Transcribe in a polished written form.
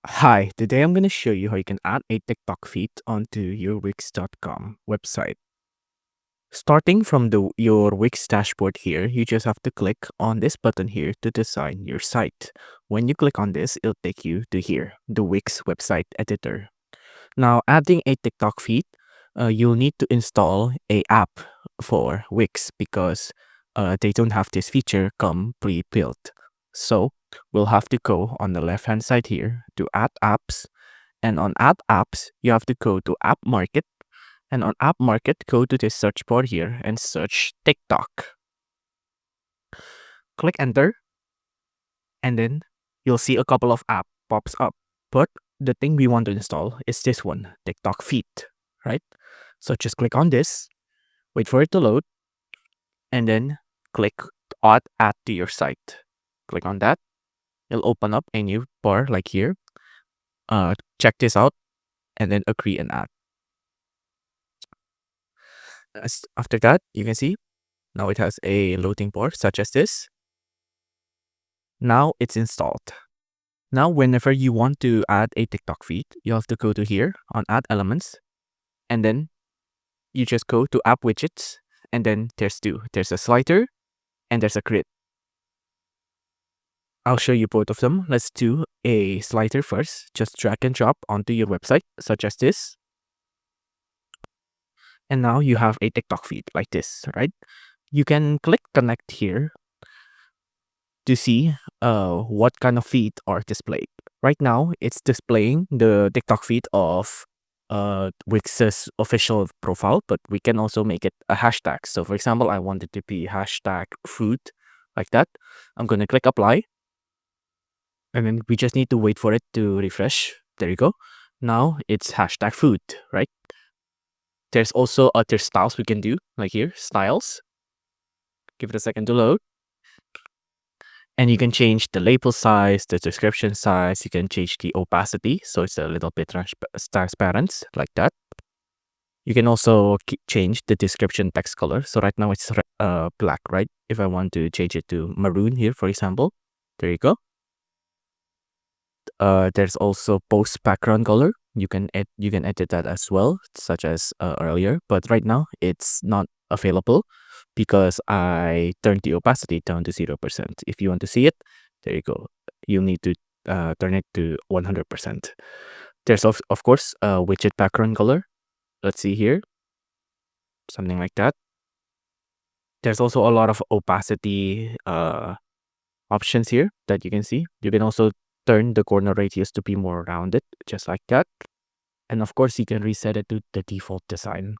Hi, today I'm going to show you how you can add a TikTok feed onto your Wix.com website. Starting from your Wix dashboard here, you just have to click on this button here to design your site. When you click on this, it'll take you to here, the Wix website editor. Now, adding a TikTok feed, you'll need to install a app for Wix because they don't have this feature come pre-built. So we'll have to go on the left-hand side here to add apps. And on add apps, you have to go to App Market. And on App Market, go to this search bar here and search TikTok. Click enter. And then you'll see a couple of apps pops up. But the thing we want to install is this one, TikTok feed, right? So just click on this, wait for it to load, and then click add to your site. Click on that. It'll open up a new bar like here. Check this out and then agree and add. After that, you can see now it has a loading bar such as this. Now it's installed. Now, whenever you want to add a TikTok feed, you have to go to here on add elements, and then you just go to app widgets, and then there's two. There's a slider and there's a grid. I'll show you both of them. Let's do a slider first. Just drag and drop onto your website, such as this. And now you have a TikTok feed like this, right? You can click connect here to see what kind of feed are displayed. Right now, it's displaying the TikTok feed of Wix's official profile, but we can also make it a hashtag. So for example, I want it to be hashtag food like that. I'm going to click apply. And then we just need to wait for it to refresh. There you go. Now it's hashtag food, right? There's also other styles we can do, like here, styles. Give it a second to load. And you can change the label size, the description size. You can change the opacity, so it's a little bit transparent, like that. You can also change the description text color. So right now it's black, right? If I want to change it to maroon here, for example, there you go. There's also post background color. You can edit that as well, such as earlier. But right now it's not available because I turned the opacity down to 0%. If you want to see it, there you go. You need to turn it to 100%. There's of course a widget background color. Let's see here, something like that. There's also a lot of opacity options here that you can see. You can also turn the corner radius to be more rounded, just like that. And of course, you can reset it to the default design.